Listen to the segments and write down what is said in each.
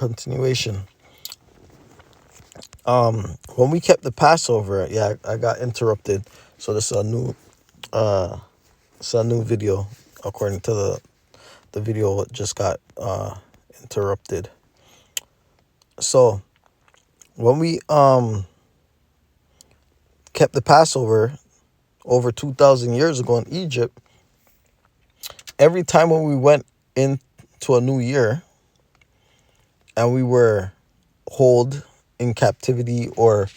continuation. When we kept the Passover, yeah, I got interrupted. So this is a new video. According to the video, just got interrupted. So when we kept the Passover over 2,000 years ago in Egypt, every time when we went into a new year and we were held in captivity, or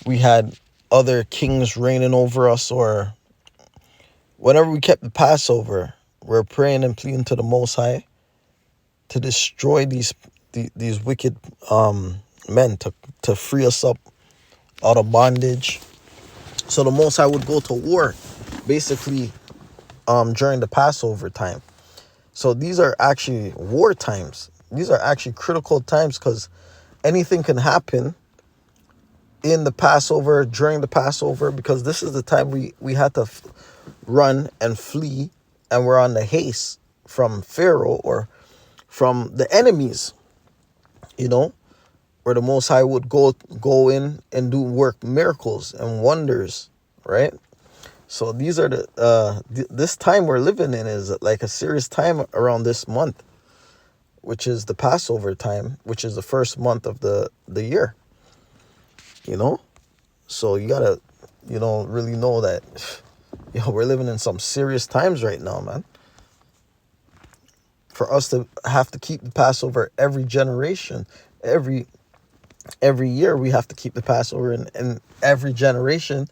we had other kings reigning over us, or whenever we kept the Passover, we're praying and pleading to the Most High to destroy these wicked men, to free us up out of bondage. So the Most High would go to war, basically, during the Passover time. So these are actually war times. These are actually critical times, because anything can happen in the Passover, during the Passover, because this is the time we had to run and flee, and we're on the haste from Pharaoh or from the enemies, where the Most High would go in and do work miracles and wonders, right? So these are this time we're living in is like a serious time around this month, which is the Passover time, which is the first month of the year, So you gotta, really know that, we're living in some serious times right now, man. For us to have to keep the Passover every generation, every year we have to keep the Passover, and every generation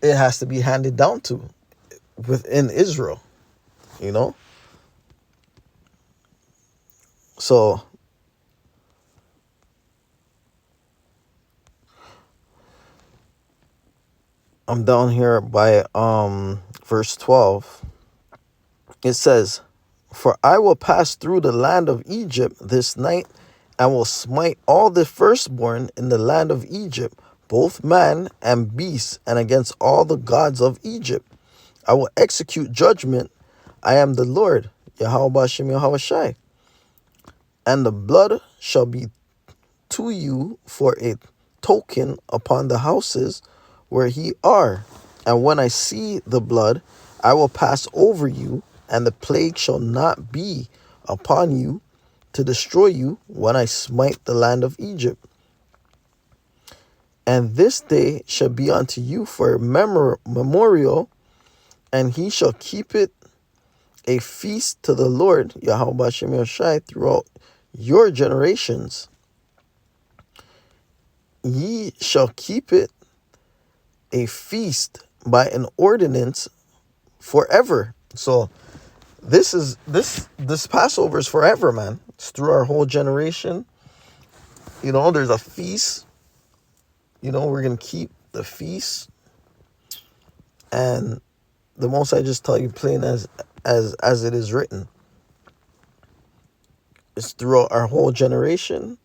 it has to be handed down to within Israel, So I'm down here by verse 12. It says, "For I will pass through the land of Egypt this night, and will smite all the firstborn in the land of Egypt, both man and beast, and against all the gods of Egypt. I will execute judgment. I am the Lord, Yahweh Bashem Yahweh Shai. And the blood shall be to you for a token upon the houses where ye are. And when I see the blood, I will pass over you, and the plague shall not be upon you to destroy you when I smite the land of Egypt. And this day shall be unto you for a memorial, and he shall keep it a feast to the Lord, Yahweh Bashem Yahshai, throughout your generations. Ye shall keep it a feast by an ordinance forever." So this Passover is forever, man. It's through our whole generation. There's a feast. We're gonna keep the feast, and the Most I just tell you plain as it is written. It's throughout our whole generation,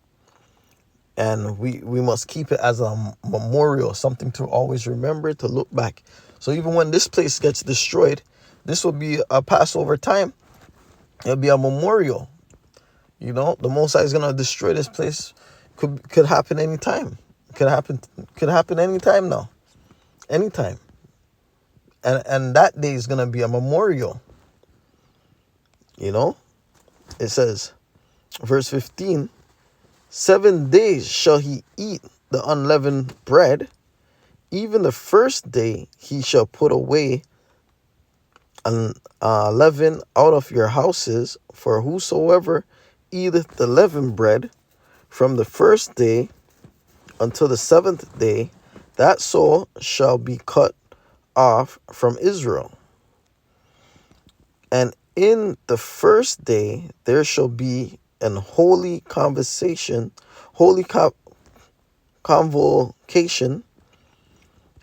and we must keep it as a memorial, something to always remember, to look back. So even when this place gets destroyed, this will be a Passover time. It'll be a memorial. The Most High is gonna destroy this place. Could happen anytime. Could happen anytime now. Anytime. And that day is gonna be a memorial. It says, verse 15, 7 days shall he eat the unleavened bread. Even the first day he shall put away leaven out of your houses. For whosoever eateth the leavened bread from the first day until the 7th day, that soul shall be cut off from Israel. And in the first day there shall be an holy convocation,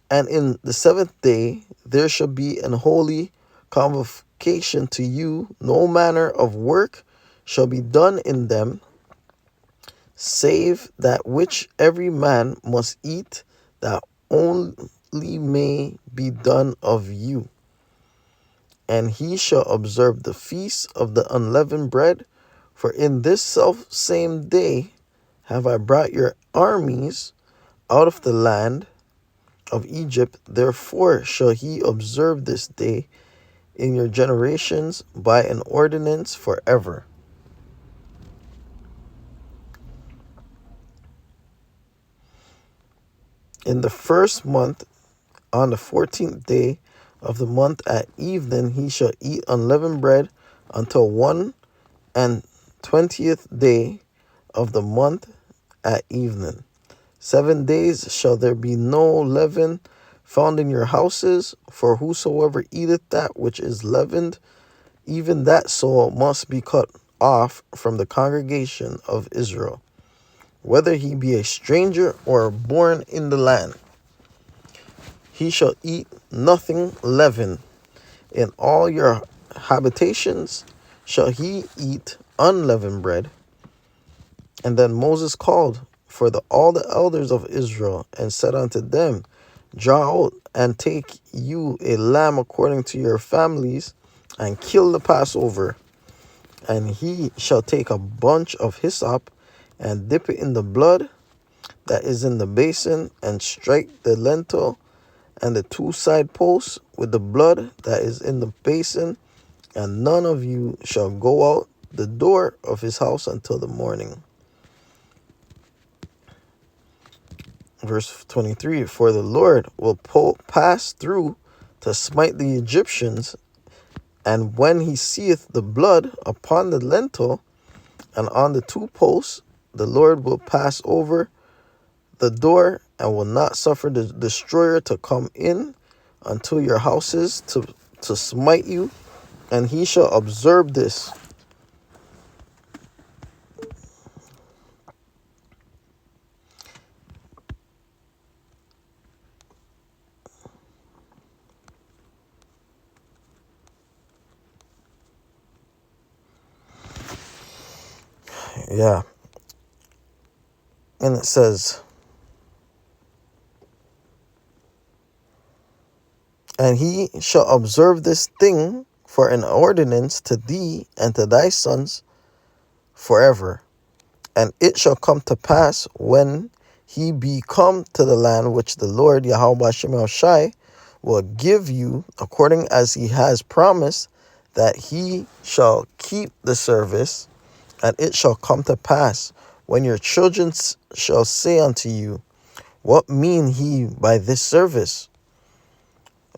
and in the 7th day there shall be an holy convocation to you. No manner of work shall be done in them, save that which every man must eat, that only may be done of you. And he shall observe the feast of the unleavened bread For in this self same day have I brought your armies out of the land of Egypt. Therefore shall he observe this day in your generations by an ordinance forever. In the first month, on the 14th day of the month at evening, he shall eat unleavened bread until 1 and 20th day of the month at evening. 7 days shall there be no leaven found in your houses, for whosoever eateth that which is leavened, even that soul must be cut off from the congregation of Israel, whether he be a stranger or born in the land. He shall eat nothing leavened. In all your habitations shall he eat unleavened bread. And then Moses called for all the elders of Israel and said unto them, Draw out and take you a lamb according to your families, and kill the Passover. And he shall take a bunch of hyssop and dip it in the blood that is in the basin, and strike the lintel and the 2 side posts with the blood that is in the basin, and none of you shall go out the door of his house until the morning. Verse 23, for the Lord will pass through to smite the Egyptians, and when he seeth the blood upon the lintel and on the 2 posts, the Lord will pass over the door and will not suffer the destroyer to come in unto your houses to smite you, and he shall observe this. Yeah. And it says, and he shall observe this thing for an ordinance to thee and to thy sons forever. And it shall come to pass when he be come to the land which the Lord Yahweh Shem Shai will give you, according as he has promised, that he shall keep the service. And it shall come to pass when your children shall say unto you, What mean he by this service?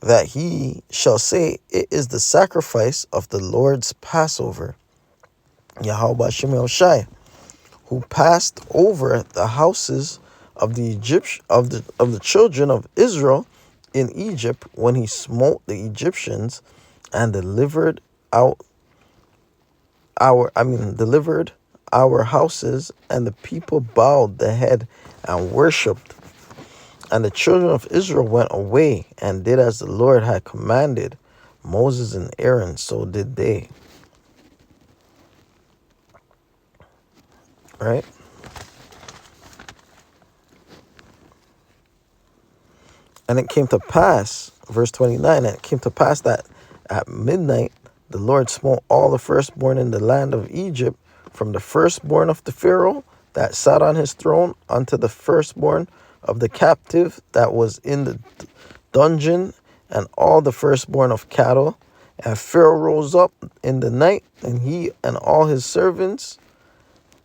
That he shall say, It is the sacrifice of the Lord's Passover. Yahweh Shem Shai, who passed over the houses of the of the children of Israel in Egypt, when he smote the Egyptians and delivered our houses, and the people bowed the head and worshipped. And the children of Israel went away and did as the Lord had commanded Moses and Aaron, so did they. Right? And it came to pass, verse 29, and it came to pass that at midnight the Lord smote all the firstborn in the land of Egypt, from the firstborn of the Pharaoh that sat on his throne unto the firstborn of the captive that was in the dungeon, and all the firstborn of cattle. And Pharaoh rose up in the night, and he and all his servants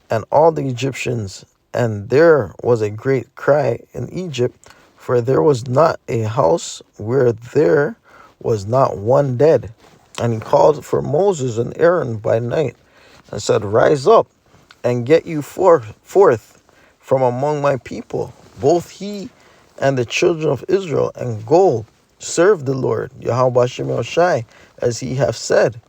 and all the Egyptians. And there was a great cry in Egypt, for there was not a house where there was not one dead. And he called for Moses and Aaron by night, and said, Rise up and get you forth from among my people, both he and the children of Israel, and go serve the Lord Yahweh Shem Shai, as he hath said.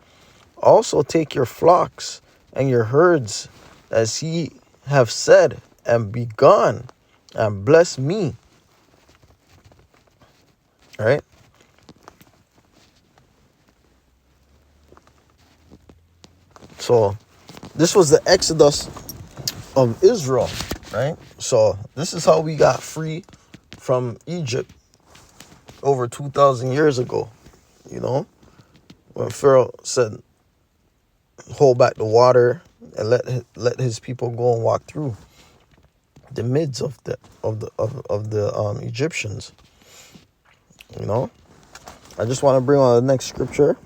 Also take your flocks and your herds, as he hath said, and be gone, and bless me. All right? So this was the exodus of Israel, right? So this is how we got free from Egypt over 2,000 years ago, when Pharaoh said, hold back the water, and let his people go and walk through the midst of the Egyptians. You know, I just want to bring on the next scripture.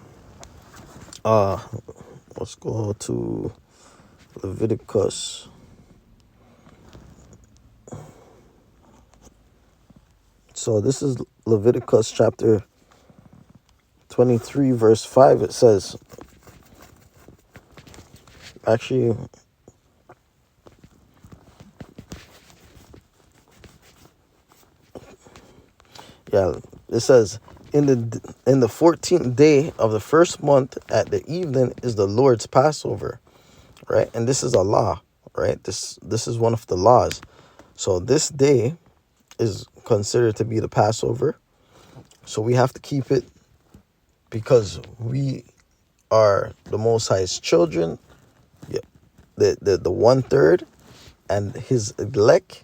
Let's go to Leviticus. So this is Leviticus chapter 23, verse 5. It says, actually, yeah, it says, in the 14th day of the first month at the evening is the Lord's Passover, right? And this is a law, right? This is one of the laws. So this day is considered to be the Passover. So we have to keep it because we are the Most High's children, yeah, the 1/3, and his elect,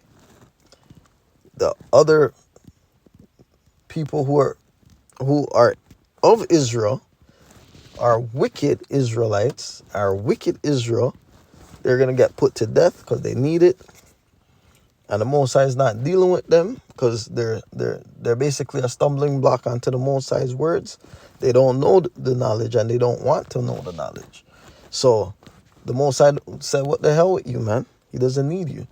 the other people who are of Israel, are wicked Israelites, are wicked Israel. They're gonna get put to death because they need it, and the Most High is not dealing with them because they're basically a stumbling block onto the Most High's words. They don't know the knowledge and they don't want to know the knowledge. So the Most High said, "What the hell with you, man? He doesn't need you.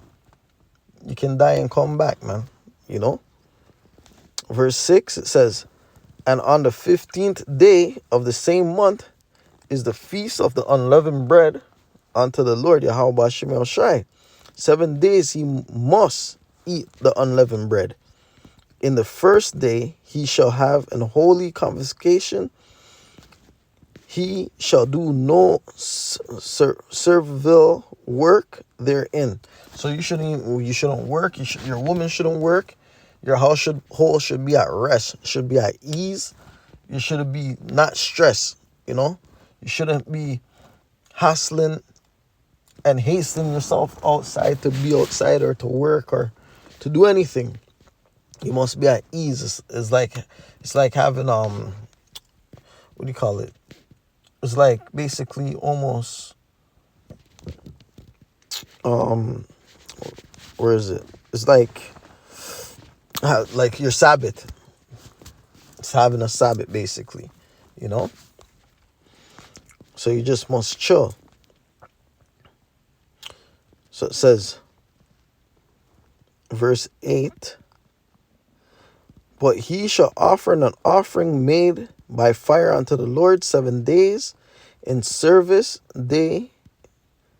You can die and come back, man." You know. Verse 6, it says, "And on the 15th day of the same month is the feast of the unleavened bread unto the Lord Yahweh Shem Shai. 7 days he must eat the unleavened bread. In the first day he shall have an holy convocation. He shall do no servile work therein." So you shouldn't work. Your woman shouldn't work. Your household should be at rest, should be at ease. You shouldn't be not stressed, you know. You shouldn't be hustling and hastening yourself outside to be outside or to work or to do anything. You must be at ease. It's like having what do you call it? It's like basically almost where is it? It's like your Sabbath. It's having a Sabbath basically, you know. So you just must chill. So it says, verse 8, "But he shall offer an offering made by fire unto the Lord 7 days. In service day,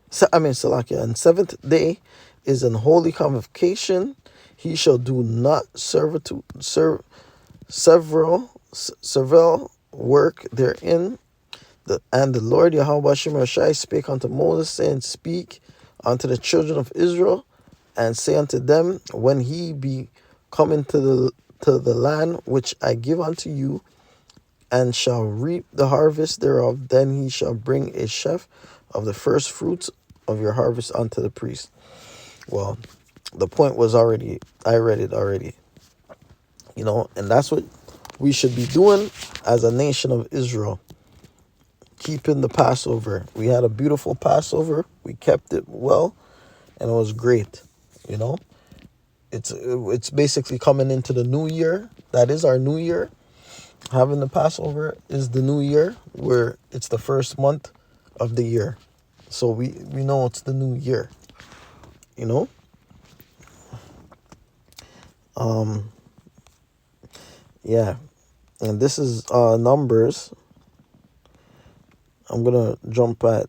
Salakia, and 7th day is an holy convocation. He shall do not several work therein. And the Lord Yahweh Shem Shai spake unto Moses, saying, Speak unto the children of Israel, and say unto them, when he be coming to the land which I give unto you, and shall reap the harvest thereof, then he shall bring a sheaf of the first fruits of your harvest unto the priest." Well, the point was already, I read it already, you know, and that's what we should be doing as a nation of Israel. Keeping the Passover. We had a beautiful Passover. We kept it well, and it was great. You know, it's basically coming into the new year. That is our new year. Having the Passover is the new year, where it's the first month of the year. So we know it's the new year. You know. Yeah, and this is Numbers. I'm gonna jump at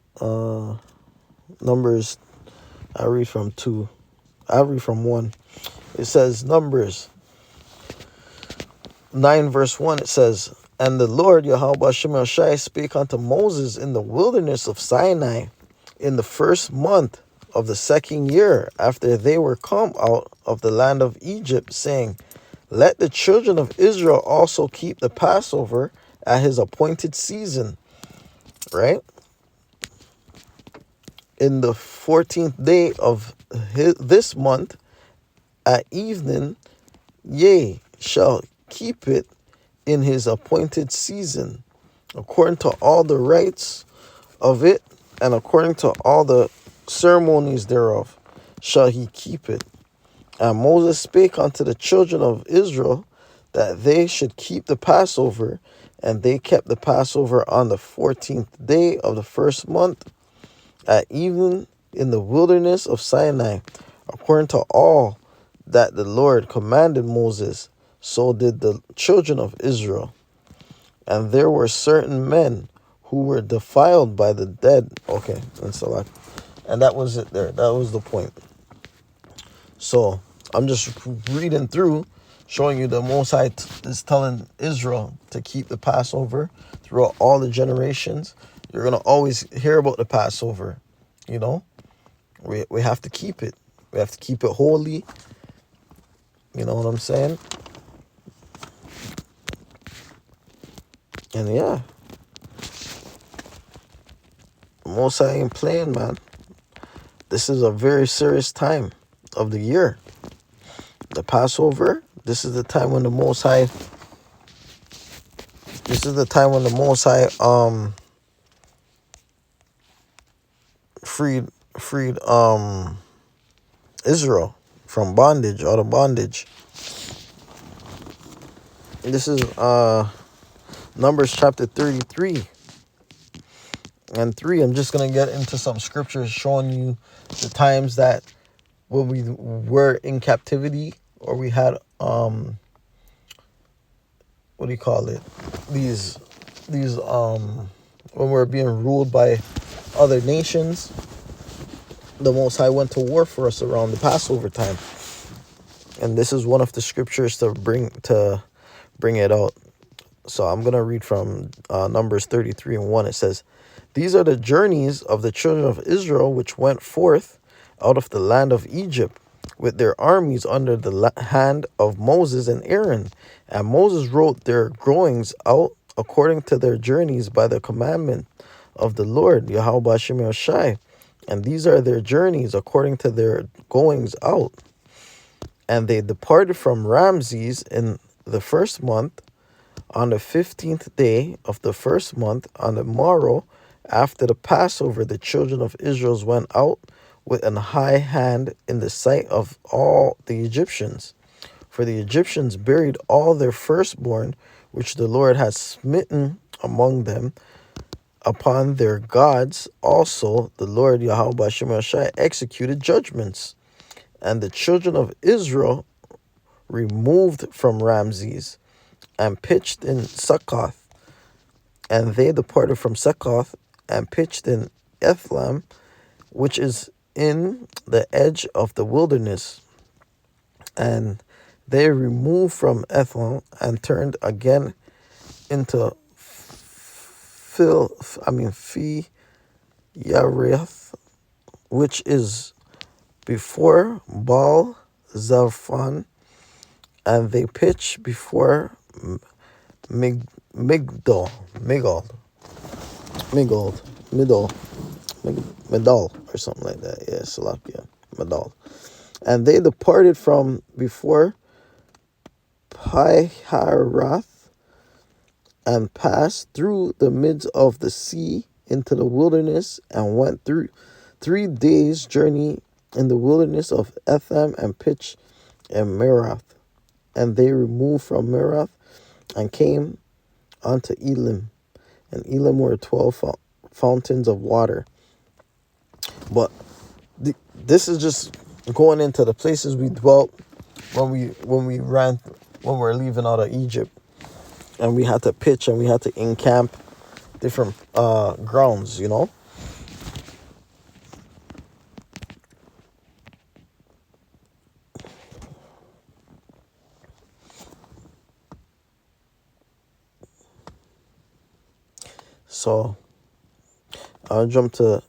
Numbers. I read from 2. I read from 1. It says, Numbers 9 verse 1. It says, "And the Lord Yahweh Shem Shai spake unto Moses in the wilderness of Sinai in the first month of the second year after they were come out of the land of Egypt, saying, Let the children of Israel also keep the Passover at his appointed season." Right? "In the 14th day of this month at evening, ye shall keep it in his appointed season, according to all the rites of it, and according to all the ceremonies thereof shall he keep it. And Moses spake unto the children of Israel that they should keep the Passover, and they kept the Passover on the 14th day of the first month at even in the wilderness of Sinai, according to all that the Lord commanded Moses. So did the children of Israel. And there were certain men who were defiled by the dead. Okay, and that was it there. That was the point. So I'm just reading through, showing you the Most High is telling Israel to keep the Passover throughout all the generations. You're going to always hear about the Passover. You know, we have to keep it. We have to keep it holy. You know what I'm saying? And yeah, Most High ain't playing, man. This is a very serious time of the year. The Passover, this is the time when the Most High freed Israel from bondage, out of bondage. This is Numbers chapter 33 and 3. I'm just gonna get into some scriptures showing you the times that when we were in captivity, or we had what do you call it? These when we're being ruled by other nations, the Most High went to war for us around the Passover time. And this is one of the scriptures to bring it out. So I'm going to read from Numbers 33 and 1. It says, "These are the journeys of the children of Israel which went forth out of the land of Egypt with their armies under the hand of Moses and Aaron. And Moses wrote their goings out according to their journeys by the commandment of the Lord, Yahweh B'Shem Yahushai. And these are their journeys according to their goings out. And they departed from Ramses in the first month, on the 15th day of the first month, on the morrow after the Passover, the children of Israel went out with an high hand in the sight of all the Egyptians. For the Egyptians buried all their firstborn, which the Lord had smitten among them, upon their gods. Also the Lord Yahweh B'Shem Yahushai executed judgments. And the children of Israel removed from Ramses and pitched in Succoth. And they departed from Succoth and pitched in Ethlam, which is in the edge of the wilderness. And they removed from Ethlam and turned again into Fi Yareth, which is before Baal Zephon, and they pitched before Migdol, or something like that. Yeah, Salakia, Medal. And they departed from before Piharath and passed through the midst of the sea into the wilderness, and went through 3 days' journey in the wilderness of Etham and pitched in Merath. And they removed from Merath and came unto Elim. And Elim were 12 fountains of water. But this is just going into the places we dwelt when we were leaving out of Egypt, and we had to pitch and we had to encamp different grounds, you know. So I'll jump to,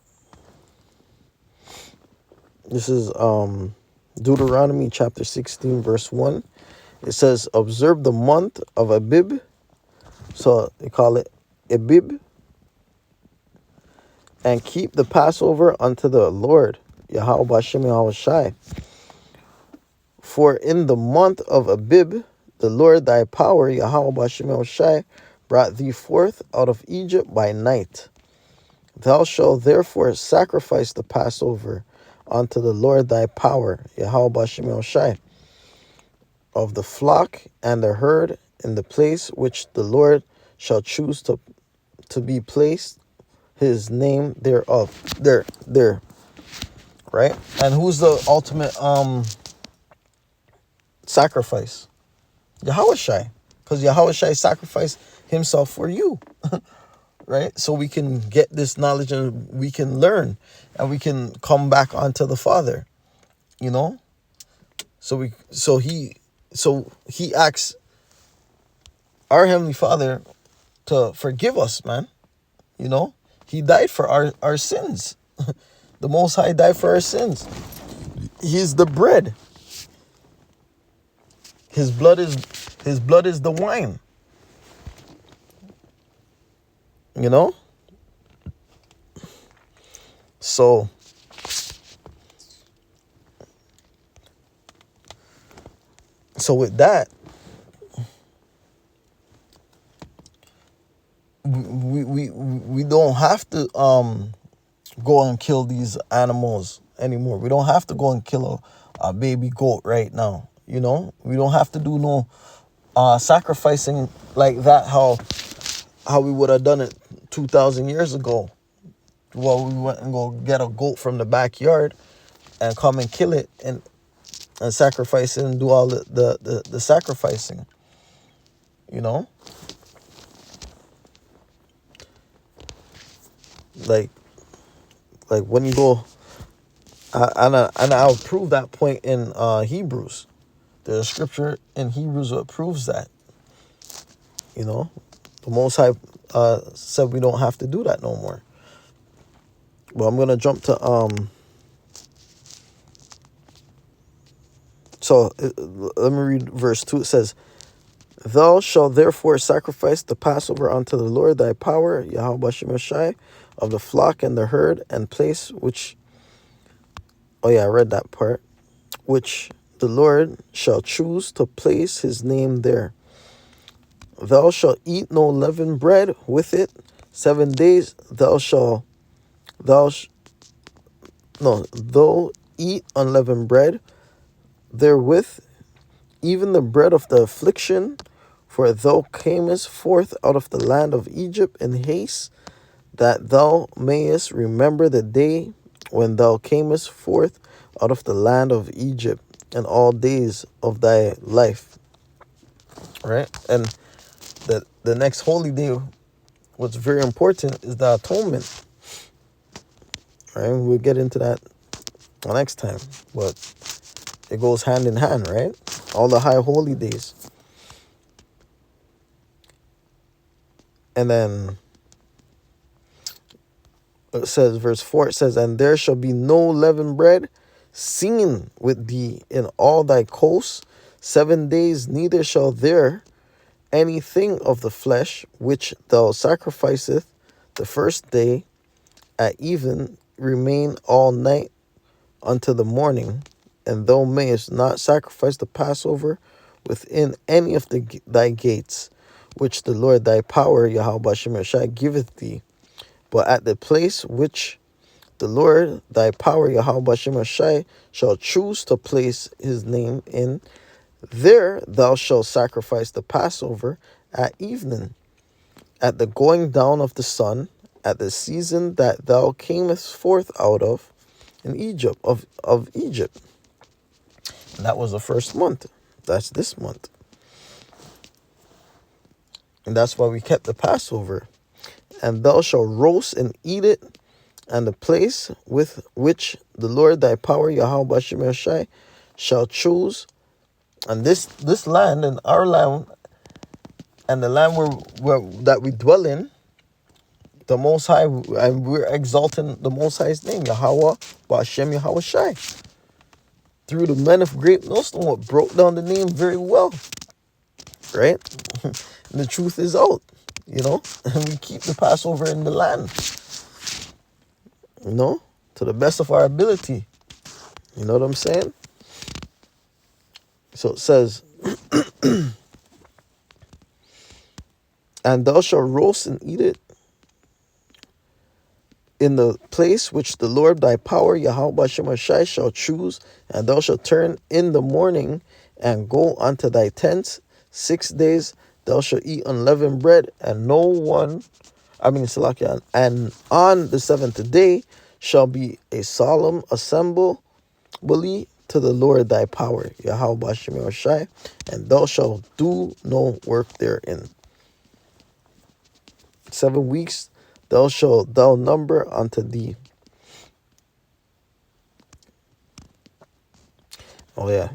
this is Deuteronomy chapter 16 verse 1. It says, "Observe the month of Abib," so they call it Abib, "and keep the Passover unto the Lord, Yahweh B'Shem Yahushai. For in the month of Abib, the Lord thy power, Yahweh B'Shem Yahushai, brought thee forth out of Egypt by night. Thou shalt therefore sacrifice the Passover unto the Lord thy power, Yahweh Bashem Yahushai, of the flock and the herd in the place which the Lord shall choose to be placed his name thereof. There, right? And who's the ultimate sacrifice? Yahushai. Because Yahushai sacrificed himself for you. Right? So we can get this knowledge and we can learn and we can come back onto the Father, you know? So he asks our Heavenly Father to forgive us, man. You know? He died for our sins. The Most High died for our sins. He's the bread. His blood is the wine. You know? So with that, we don't have to go and kill these animals anymore. We don't have to go and kill a baby goat right now. You know, we don't have to do no sacrificing like that. How we would have done it 2,000 years ago. Well, we went and go get a goat from the backyard and come and kill it and sacrifice it and do all the sacrificing. You know, like when you go, and I'll prove that point in Hebrews. There's a scripture in Hebrews that proves that. You know, the Most High said we don't have to do that no more. But I'm gonna jump to let me read verse 2. It says, "Thou shalt therefore sacrifice the Passover unto the Lord thy power, Yahweh Bashem Yahushai, of the flock and the herd, and place which," oh yeah, I read that part, "which the Lord shall choose to place his name there. Thou shalt eat no leavened bread with it. 7 days thou eat unleavened bread therewith, even the bread of the affliction, for thou camest forth out of the land of Egypt in haste, that thou mayest remember the day when thou camest forth out of the land of Egypt, and all days of thy life." Right? And the next holy day, what's very important, is the atonement. Right? We'll get into that next time. But it goes hand in hand, right? All the high holy days. And then it says, verse 4, it says, "And there shall be no leavened bread seen with thee in all thy coasts 7 days, neither shall there anything of the flesh which thou sacrificeth the first day at even remain all night unto the morning, and thou mayest not sacrifice the Passover within any of thy gates, which the Lord thy power, Yahweh Bashem Yahushai, giveth thee, but at the place which the Lord thy power, Yahweh Bashem Yahushai, shall choose to place his name in, there thou shalt sacrifice the Passover at evening, at the going down of the sun, at the season that thou camest forth out of in Egypt, of Egypt." And that was the first month. That's this month. And that's why we kept the Passover. "And thou shalt roast and eat it, and the place with which the Lord thy power, Yahweh Bashem Yahushai, shall choose." And this land and our land and the land where that we dwell in, the Most High, and we're exalting the Most High's name, Yahweh Bashem Yahushai. Through the men of great millstone, what broke down the name very well, right? And the truth is out, you know, and we keep the Passover in the land, you know, to the best of our ability. You know what I'm saying? So it says, "And thou shalt roast and eat it in the place which the Lord thy power, Yahweh Bashem Shai, shall choose, and thou shalt turn in the morning and go unto thy tents. 6 days thou shalt eat unleavened bread, and no one, Salakia, and on the seventh day shall be a solemn assembly to the Lord thy power, Yahweh Bashem Shai, and thou shalt do no work therein. 7 weeks thou number unto thee. Oh yeah,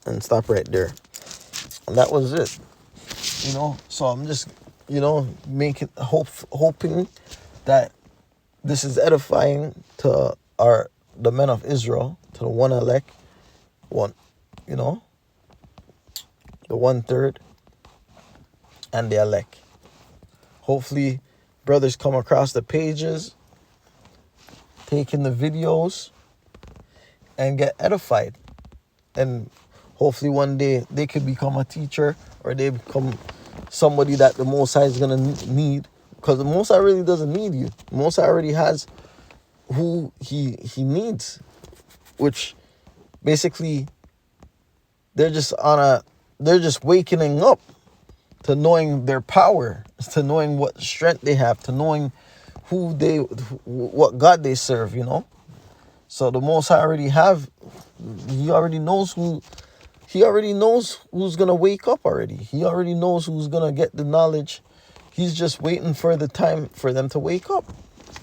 and stop right there. And that was it. So I'm just, making hoping that this is edifying to the men of Israel, to the one elect, one, the 1/3, and the elect. Hopefully, brothers come across the pages, taking the videos, and get edified. And hopefully one day they could become a teacher, or they become somebody that the Most High is going to need. Because the Most High really doesn't need you. The Most High already has who he needs. Which basically they're just wakening up to knowing their power, to knowing what strength they have, to knowing what God they serve, So the Most High he already knows who's going to wake up already. He already knows who's going to get the knowledge. He's just waiting for the time for them to wake up,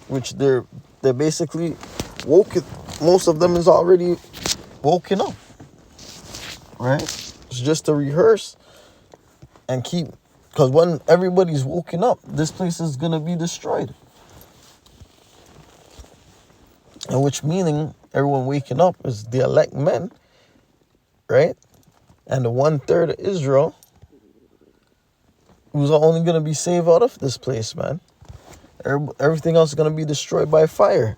which they're basically woken. Most of them is already woken up, right? It's just to rehearse and keep, because when everybody's woken up, this place is going to be destroyed. And which meaning everyone waking up is the elect men, right? And the 1/3 of Israel, who's only going to be saved out of this place, man. Everything else is going to be destroyed by fire.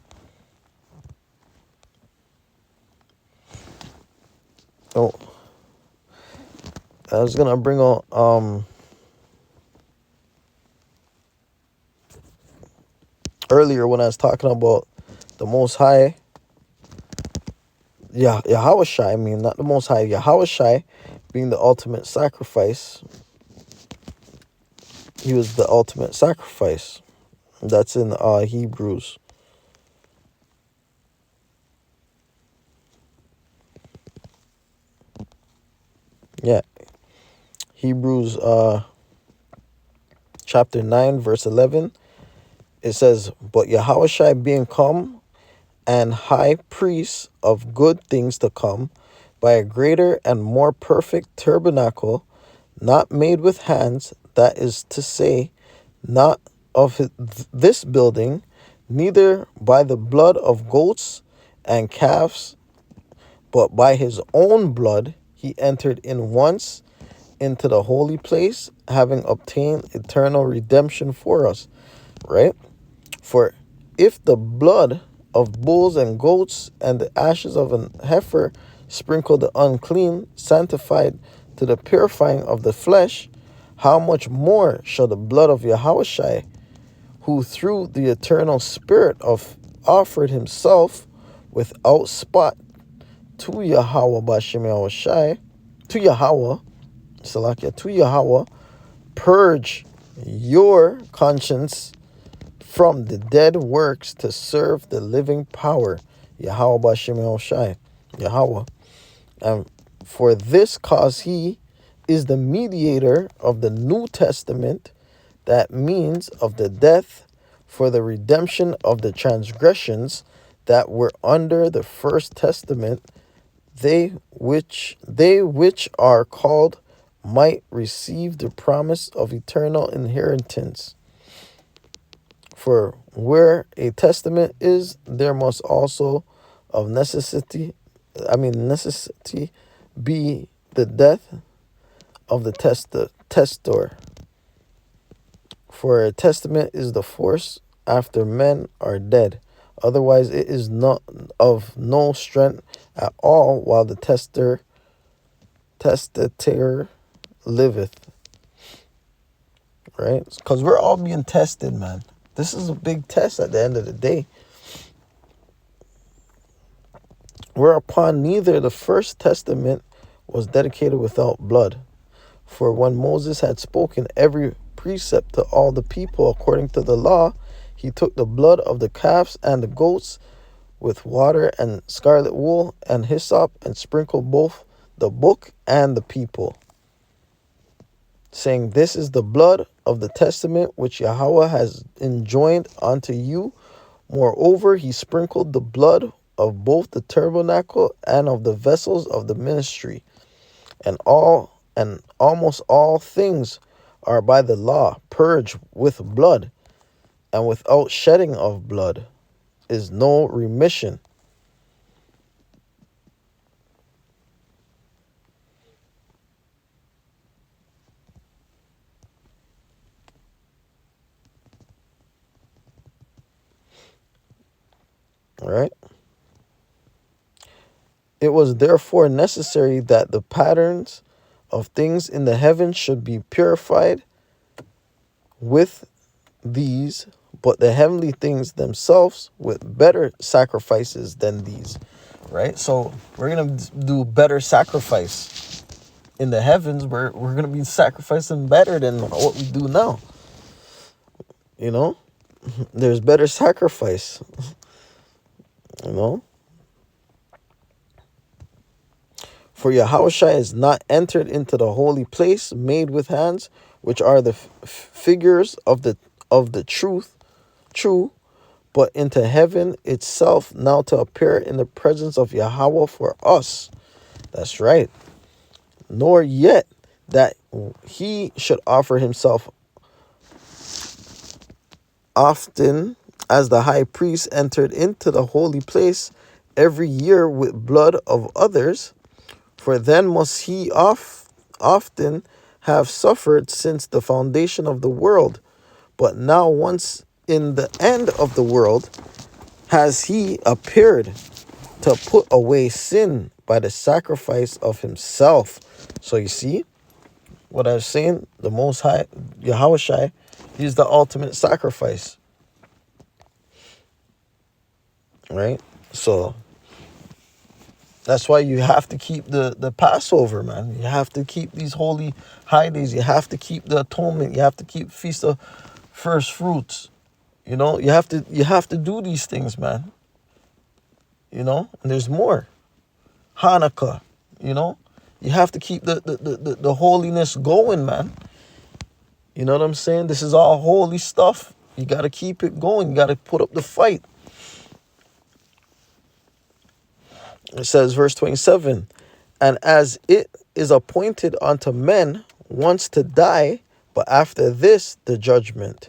Oh, I was going to bring on, earlier when I was talking about the Most High, Yahweh Shai, not the Most High, Yahweh Shai being the ultimate sacrifice. He was the ultimate sacrifice. That's in Hebrews. Yeah. Hebrews chapter 9, verse 11. It says, but Yahweh Shai being come and high priest of good things to come, by a greater and more perfect tabernacle, not made with hands, that is to say, not of this building, neither by the blood of goats and calves, but by his own blood he entered in once into the holy place, having obtained eternal redemption for us, right? For if the blood of bulls and goats and the ashes of an heifer sprinkled the unclean, sanctified to the purifying of the flesh, how much more shall the blood of Yahushua, who through the eternal Spirit offered himself without spot to Yahweh Bashem Yahushua, to Yahweh, Salakia, to Yahweh, purge your conscience from the dead works to serve the living power, Yahweh Bashem Yahushua, Yahweh. And for this cause he is the mediator of the New Testament, that means of the death for the redemption of the transgressions that were under the first testament, they which are called might receive the promise of eternal inheritance. For where a testament is, there must also of necessity be the death of the testor. For a testament is the force after men are dead. Otherwise it is not of no strength at all while the testator liveth. Right? Because we're all being tested, man. This is a big test at the end of the day. Whereupon neither the first testament was dedicated without blood. For when Moses had spoken every precept to all the people according to the law, he took the blood of the calves and the goats with water and scarlet wool and hyssop and sprinkled both the book and the people, saying, This is the blood of the testament which Yahweh has enjoined unto you. Moreover, he sprinkled the blood of both the tabernacle and of the vessels of the ministry. And almost all things are by the law purged with blood, and without shedding of blood is no remission. All right. It was therefore necessary that the patterns of things in the heavens should be purified with these, but the heavenly things themselves with better sacrifices than these. Right? So we're going to do better sacrifice in the heavens. We're going to be sacrificing better than what we do now. You know? There's better sacrifice. You know? For Yahushua is not entered into the holy place made with hands, which are the figures of the true, but into heaven itself, now to appear in the presence of Yahweh for us. That's right. Nor yet that he should offer himself often, as the high priest entered into the holy place every year with blood of others. For then must he often have suffered since the foundation of the world. But now once in the end of the world has he appeared to put away sin by the sacrifice of himself. So you see what I was saying? The Most High, Yahushua, he's the ultimate sacrifice. Right? So that's why you have to keep the Passover, man. You have to keep these holy high days. You have to keep the atonement. You have to keep Feast of First Fruits. You know, you have to do these things, man. You know, and there's more. Hanukkah, you know. You have to keep the holiness going, man. You know what I'm saying? This is all holy stuff. You got to keep it going. You got to put up the fight. It says, verse 27, and as it is appointed unto men once to die, but after this the judgment.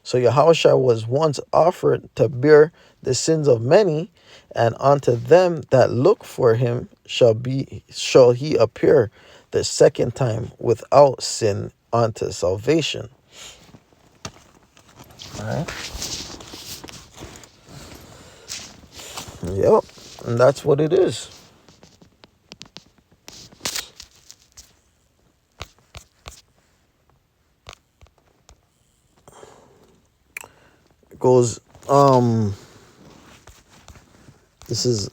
So Yahushua was once offered to bear the sins of many, and unto them that look for him shall he appear the second time without sin unto salvation. All right. Yep. And that's what it is. It goes, this is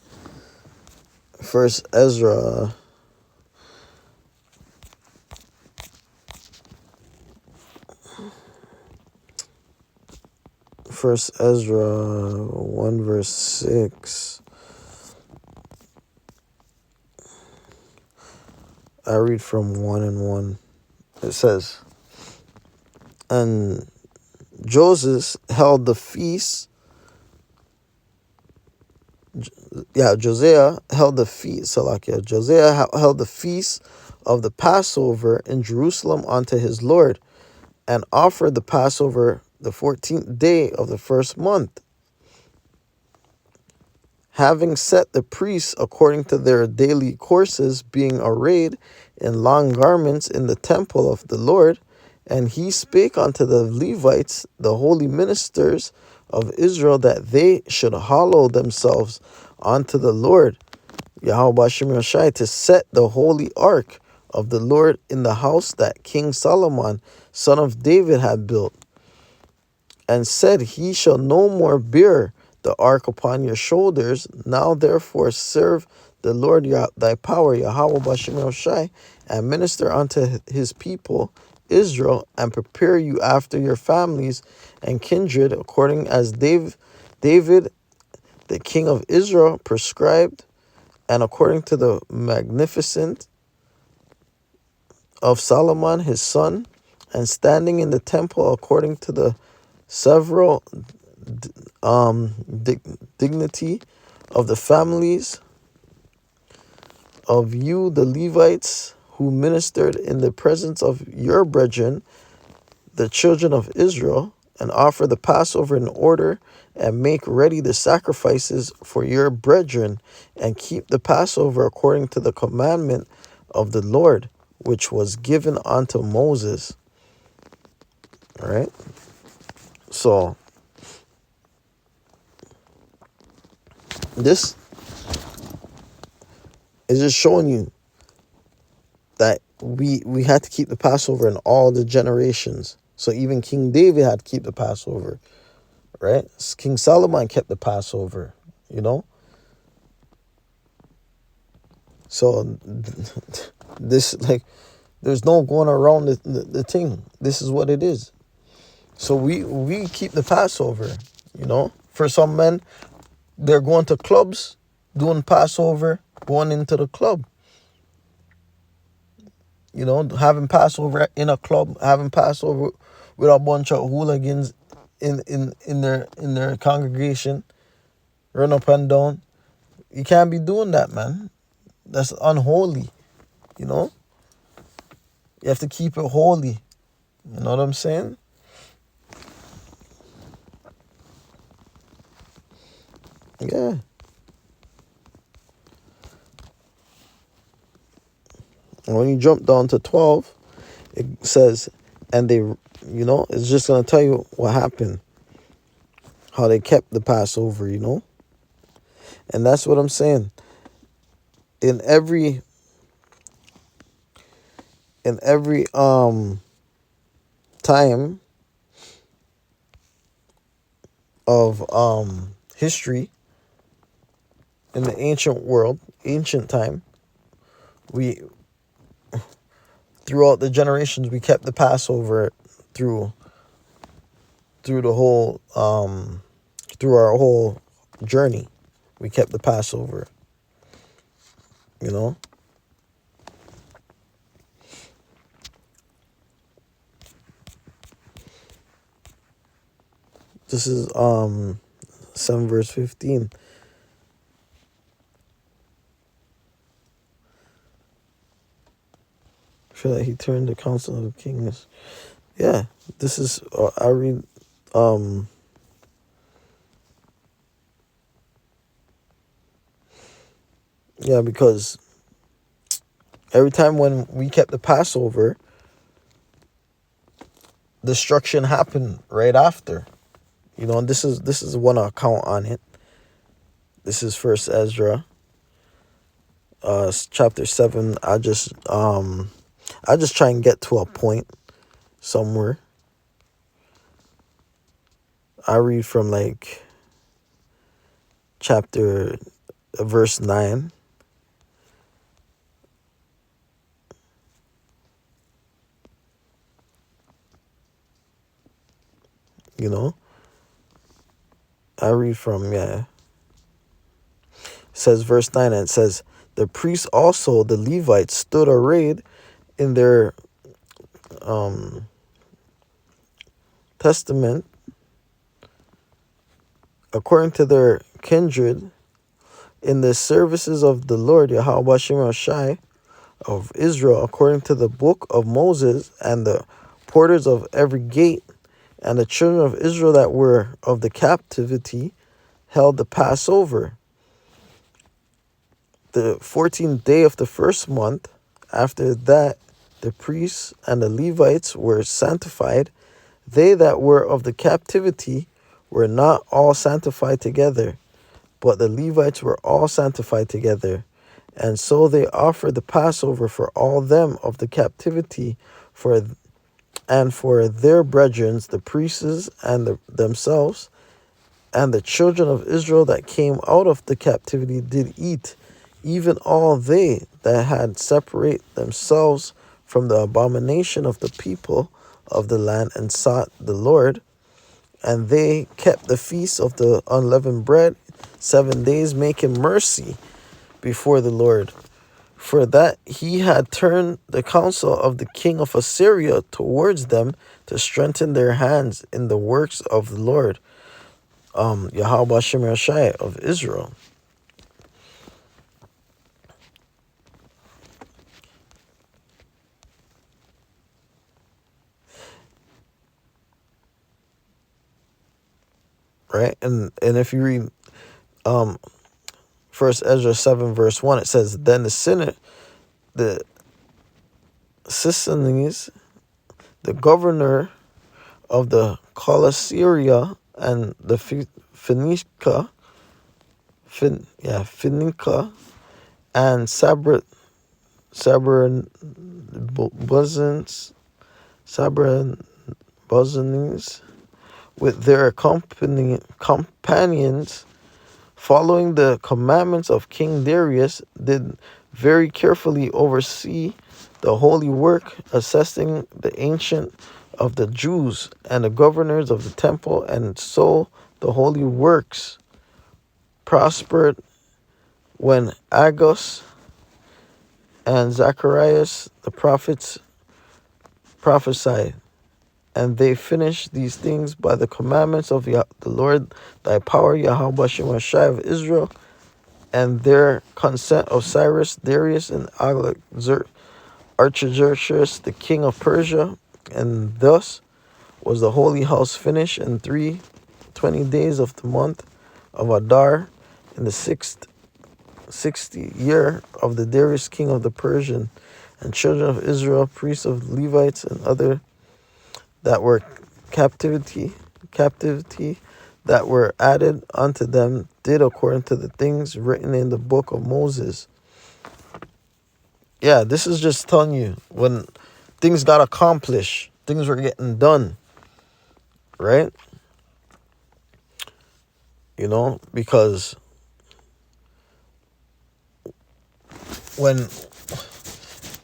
First Ezra. First Ezra 1 verse 6. I read from 1 and 1. It says, and Joseph held the feast. Josiah held the feast. Josiah held the feast of the Passover in Jerusalem unto his Lord, and offered the Passover the 14th day of the first month, having set the priests according to their daily courses, being arrayed in long garments in the temple of the Lord. And he spake unto the Levites, the holy ministers of Israel, that they should hallow themselves unto the Lord, Yahweh Hashem Yahshai, to set the holy ark of the Lord in the house that King Solomon, son of David, had built. and said, He shall no more bear the ark upon your shoulders. Now therefore serve the Lord thy power, Yahweh Bashem Shai, and minister unto his people Israel, and prepare you after your families and kindred, according as David the king of Israel prescribed, and according to the magnificent of Solomon his son, and standing in the temple according to the several dignity of the families of you, the Levites, who ministered in the presence of your brethren, the children of Israel, and offer the Passover in order, and make ready the sacrifices for your brethren, and keep the Passover according to the commandment of the Lord, which was given unto Moses. All right? So, this is just showing you that we had to keep the Passover in all the generations. So even King David had to keep the Passover, right? King Solomon kept the Passover, you know? So this, like, there's no going around the thing. This is what it is. So we keep the Passover, you know? For some men, they're going to clubs, doing Passover, going into the club. You know, having Passover in a club, having Passover with a bunch of hooligans in their congregation, run up and down. You can't be doing that, man. That's unholy, you know? You have to keep it holy. You know what I'm saying? Yeah. And when you jump down to 12, it says, and they, you know, it's just going to tell you what happened. How they kept the Passover, you know? And that's what I'm saying. In every time of history in the ancient time, we, throughout the generations, we kept the Passover through the whole through our whole journey. We kept the Passover, you know? This is 7 verse 15. I feel like he turned the council of kings. Yeah, this is I read yeah, because every time when we kept the Passover, destruction happened right after. You know, and this is one account on it. This is First Ezra, chapter 7. I just try and get to a point somewhere. I read from like chapter verse 9. You know, I read from, yeah. It says verse 9, and it says, the priests also, the Levites, stood arrayed in their testament according to their kindred in the services of the Lord Yahweh Shem Shai of Israel, according to the book of Moses, and the porters of every gate, and the children of Israel that were of the captivity held the Passover. The 14th day of the first month. After that, the priests and the Levites were sanctified. They that were of the captivity were not all sanctified together, but the Levites were all sanctified together. And so they offered the Passover for all them of the captivity, for and for their brethren, the priests and themselves, and the children of Israel that came out of the captivity did eat, even all they that had separate themselves from the abomination of the people of the land and sought the Lord. And they kept the feast of the unleavened bread 7 days, making mercy before the Lord, for that he had turned the counsel of the king of Assyria towards them to strengthen their hands in the works of the Lord, Yahweh Shem Shai of Israel. Right? And if you read First Ezra 7 verse 1, it says, Then the Senate, the Sissones, the governor of the Colossyria and the Phoenicia, and Sabrabozans with their companions, following the commandments of King Darius, did very carefully oversee the holy work, assessing the ancient of the Jews and the governors of the temple, and so the holy works prospered when Agos and Zacharias the prophets prophesied. And they finished these things by the commandments of the Lord thy power, Yahweh Shem Shai of Israel, and their consent of Cyrus, Darius, and Artaxerxes, the king of Persia. And thus was the holy house finished in 20 days of the month of Adar, in the 60th year of the Darius king of the Persian. And children of Israel, priests of Levites, and other that were captivity that were added unto them, did according to the things written in the book of Moses. Yeah, this is just telling you when things got accomplished, things were getting done, right? You know, because when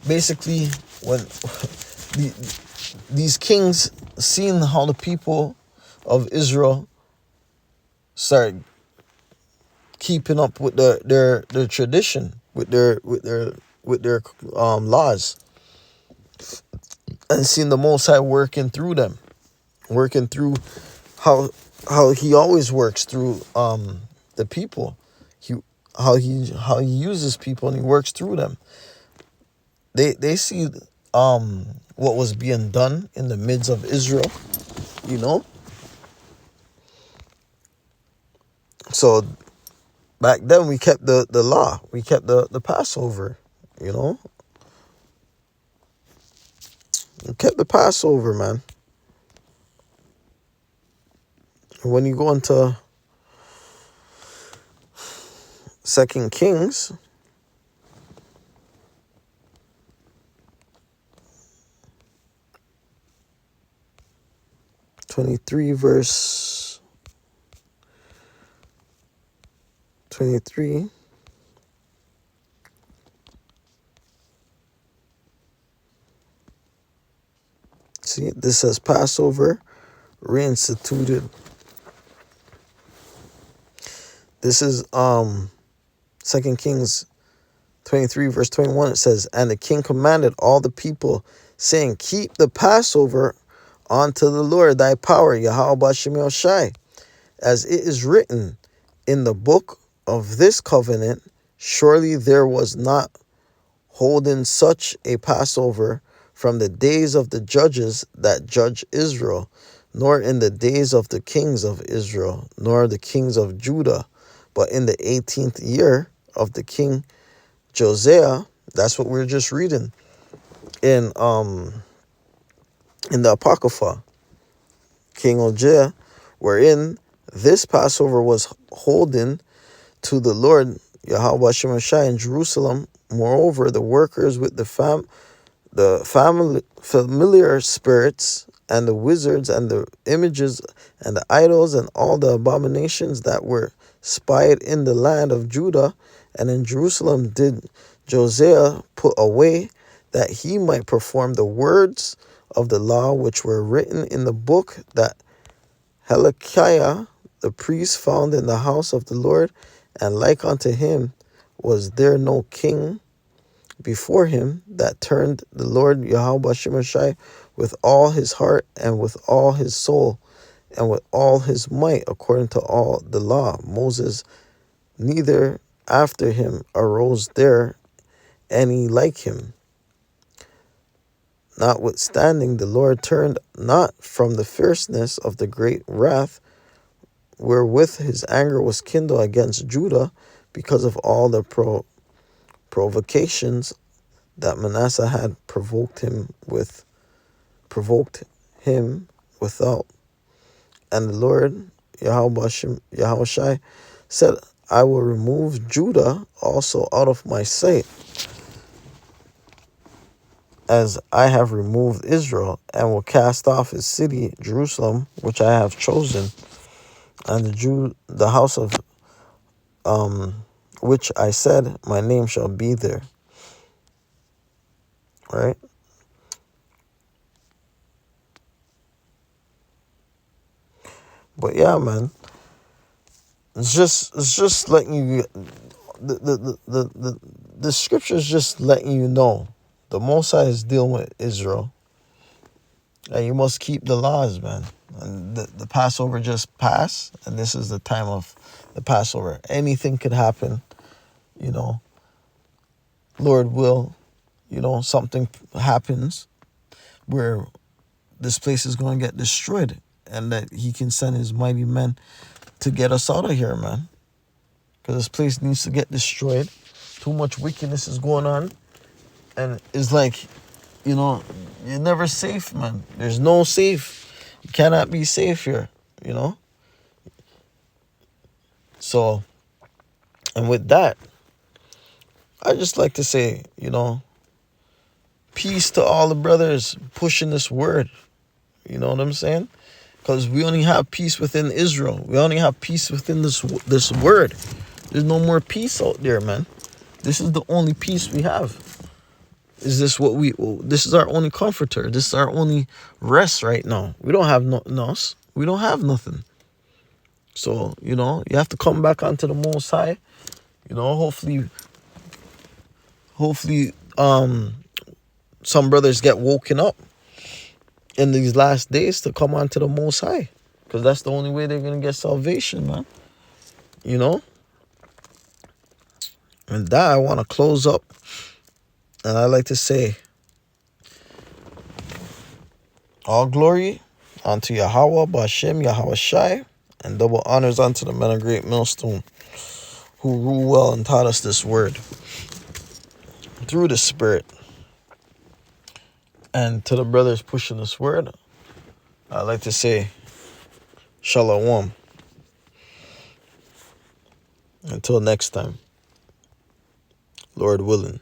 basically when these kings seen how the people of Israel started keeping up with their tradition, with their laws, and seeing the Most High working through them, working through how he always works through the people, how he uses people and he works through them. They see what was being done in the midst of Israel, you know. So back then we kept the law, we kept the Passover, you know. We kept the Passover, man. When you go into 2 Kings, verse 23. See, this says Passover reinstituted. This is 2 Kings 23 verse 21. It says, And the king commanded all the people, saying, Keep the Passover unto the Lord thy power, Yahweh Shem Shai, as it is written in the book of this covenant. Surely there was not holden such a Passover from the days of the judges that judge Israel, nor in the days of the kings of Israel, nor the kings of Judah, but in the 18th year of the king Josiah. That's what we're just reading in the Apocrypha, King Josiah, wherein this Passover was holden to the Lord Yahweh Shem Shai in Jerusalem. Moreover, the workers with the the familiar spirits and the wizards and the images and the idols and all the abominations that were spied in the land of Judah and in Jerusalem did Josiah put away, that he might perform the words of the law which were written in the book that Hilkiah the priest found in the house of the Lord. And like unto him was there no king before him that turned the Lord Yahweh Shemashai with all his heart and with all his soul and with all his might, according to all the law. Moses, neither after him arose there any like him. Notwithstanding, the Lord turned not from the fierceness of the great wrath wherewith his anger was kindled against Judah, because of all the provocations that Manasseh had provoked him without. And the Lord Yahushai said, I will remove Judah also out of my sight, as I have removed Israel, and will cast off his city Jerusalem, which I have chosen, and the house of which I said, my name shall be there. Right? But yeah, man, it's just letting you, the scripture is just letting you know the Most High is dealing with Israel, and you must keep the laws, man. And the Passover just passed, and this is the time of the Passover. Anything could happen, you know. Lord will, you know, something happens where this place is going to get destroyed, and that he can send his mighty men to get us out of here, man. Because this place needs to get destroyed. Too much wickedness is going on. And it's like, you know, you're never safe, man. There's no safe. You cannot be safe here, you know. So, and with that, I just like to say, you know, peace to all the brothers pushing this word. You know what I'm saying? Because we only have peace within Israel. We only have peace within this word. There's no more peace out there, man. This is the only peace we have. This is our only comforter. This is our only rest right now. We don't have nothing else. We don't have nothing. So, you know, you have to come back onto the Most High. You know, hopefully, some brothers get woken up in these last days to come onto the Most High. Because that's the only way they're going to get salvation, man. You know? And that I want to close up. And I like to say, all glory unto Yahweh, Ba'ashem, Yahweh Shai, and double honors unto the men of great millstone, who rule well and taught us this word through the Spirit. And to the brothers pushing this word, I like to say, Shalom. Until next time, Lord willing.